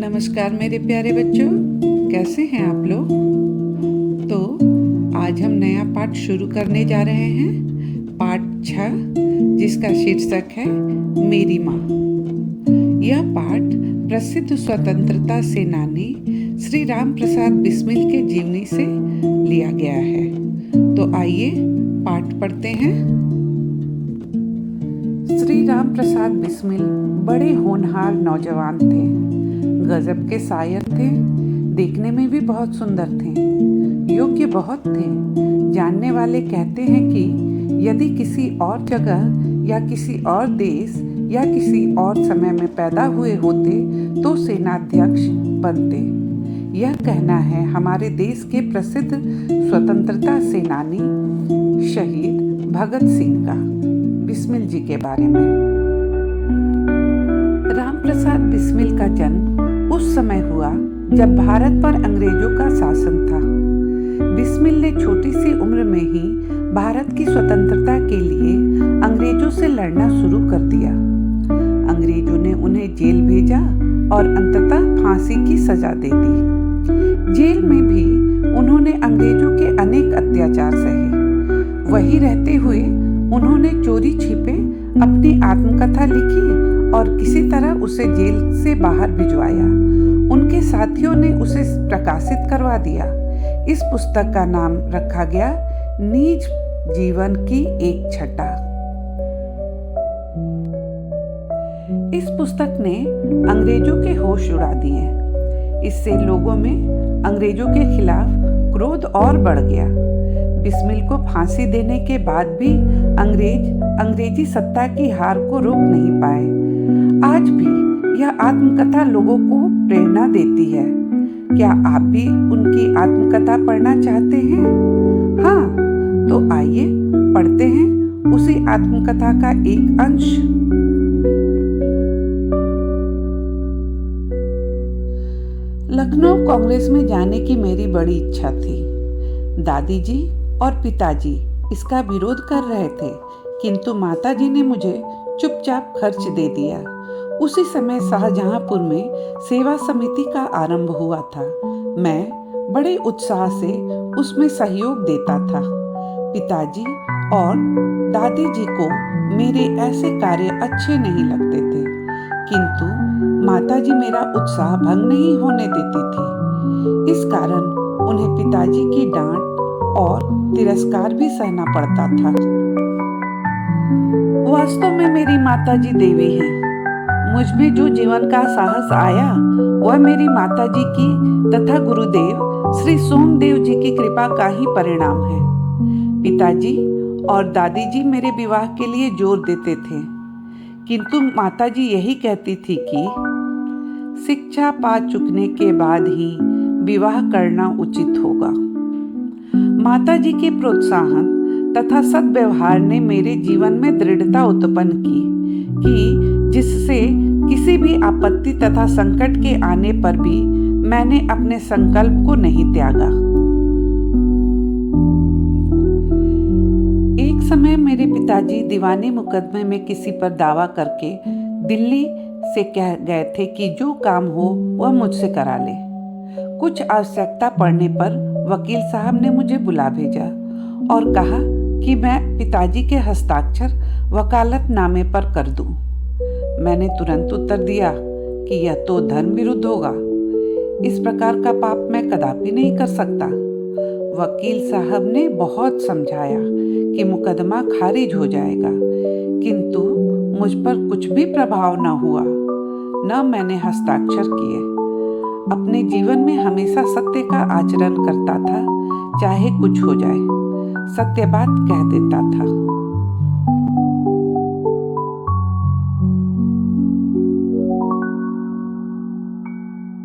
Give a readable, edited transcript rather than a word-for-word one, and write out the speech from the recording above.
नमस्कार मेरे प्यारे बच्चों, कैसे हैं आप लोग। तो आज हम नया पाठ शुरू करने जा रहे हैं, पाठ 6, जिसका शीर्षक है मेरी माँ। यह पाठ प्रसिद्ध स्वतंत्रता सेनानी श्री राम प्रसाद बिस्मिल के जीवनी से लिया गया है। तो आइए पाठ पढ़ते हैं। श्री राम प्रसाद बिस्मिल बड़े होनहार नौजवान थे। गजब के शायर थे, देखने में भी बहुत सुंदर थे, योग्य बहुत थे। जानने वाले कहते हैं कि यदि किसी और जगह या किसी और देश या किसी और समय में पैदा हुए होते तो सेनाध्यक्ष बनते। यह कहना है हमारे देश के प्रसिद्ध स्वतंत्रता सेनानी शहीद भगत सिंह का, बिस्मिल जी के बारे में। राम प्रसाद बिस्मिल का जन्म उस समय हुआ जब भारत पर अंग्रेजों का शासन था। बिस्मिल ने छोटी सी उम्र में ही भारत की स्वतंत्रता के लिए अंग्रेजों से लड़ना शुरू कर दिया। अंग्रेजों ने उन्हें जेल भेजा और अंततः फांसी की सजा दे दी। जेल में भी उन्होंने अंग्रेजों के अनेक अत्याचार सहे। वहीं रहते हुए उन्होंने चोरी छिपे अपनी आत्मकथा लिखी और किसी तरह उसे जेल से बाहर भिजवाया। उनके साथियों ने उसे प्रकाशित करवा दिया। इस पुस्तक का नाम रखा गया निज जीवन की एक छटा। इस पुस्तक ने अंग्रेजों के होश उड़ा दिए। इससे लोगों में अंग्रेजों के खिलाफ क्रोध और बढ़ गया। बिस्मिल को फांसी देने के बाद भी अंग्रेजी सत्ता की हार को रोक नहीं पाए। आज भी यह आत्मकथा लोगों को प्रेरणा देती है। क्या आप भी उनकी आत्मकथा पढ़ना चाहते हैं? हाँ, तो आइए पढ़ते हैं उसी आत्मकथा का एक अंश। लखनऊ कांग्रेस में जाने की मेरी बड़ी इच्छा थी। दादी जी और पिताजी इसका विरोध कर रहे थे, किंतु माताजी ने मुझे चुपचाप खर्च दे दिया। उसी समय शाहजहांपुर में सेवा समिति का आरंभ हुआ था। मैं बड़े उत्साह से उसमें सहयोग देता था। पिताजी और दादी जी को मेरे ऐसे कार्य अच्छे नहीं लगते थे, किंतु माताजी मेरा उत्साह भंग नहीं होने देती थी। इस कारण उन्हें पिताजी की डांट और तिरस्कार भी सहना पड़ता था। वास्तव में मेरी माताजी देवी हैं। मुझ में जो जीवन का साहस आया वह मेरी माताजी की तथा गुरुदेव श्री सोमदेव जी की कृपा का ही परिणाम है। पिताजी और दादी जी मेरे विवाह के लिए जोर देते थे, किंतु माताजी यही कहती थी कि शिक्षा पा चुकने के बाद ही विवाह करना उचित होगा। माताजी के प्रोत्साहन तथा सद्व्यवहार ने मेरे जीवन में दृढ़ता उत्पन्न की जिससे किसी भी आपत्ति तथा संकट के आने पर भी मैंने अपने संकल्प को नहीं त्यागा। एक समय मेरे पिताजी दीवानी मुकदमे में किसी पर दावा करके दिल्ली से कह गए थे कि जो काम हो वह मुझसे करा ले। कुछ आवश्यकता पड़ने पर वकील साहब ने मुझे बुला भेजा और कहा कि मैं पिताजी के हस्ताक्षर वकालतनामे पर कर दूं। मैंने तुरंत उत्तर दिया कि यह तो धर्म विरुद्ध होगा। इस प्रकार का पाप मैं कदापि नहीं कर सकता। वकील साहब ने बहुत समझाया कि मुकदमा खारिज हो जाएगा, किंतु मुझ पर कुछ भी प्रभाव न हुआ, न मैंने हस्ताक्षर किए। अपने जीवन में हमेशा सत्य का आचरण करता था, चाहे कुछ हो जाए। सत्य बात कह देता था।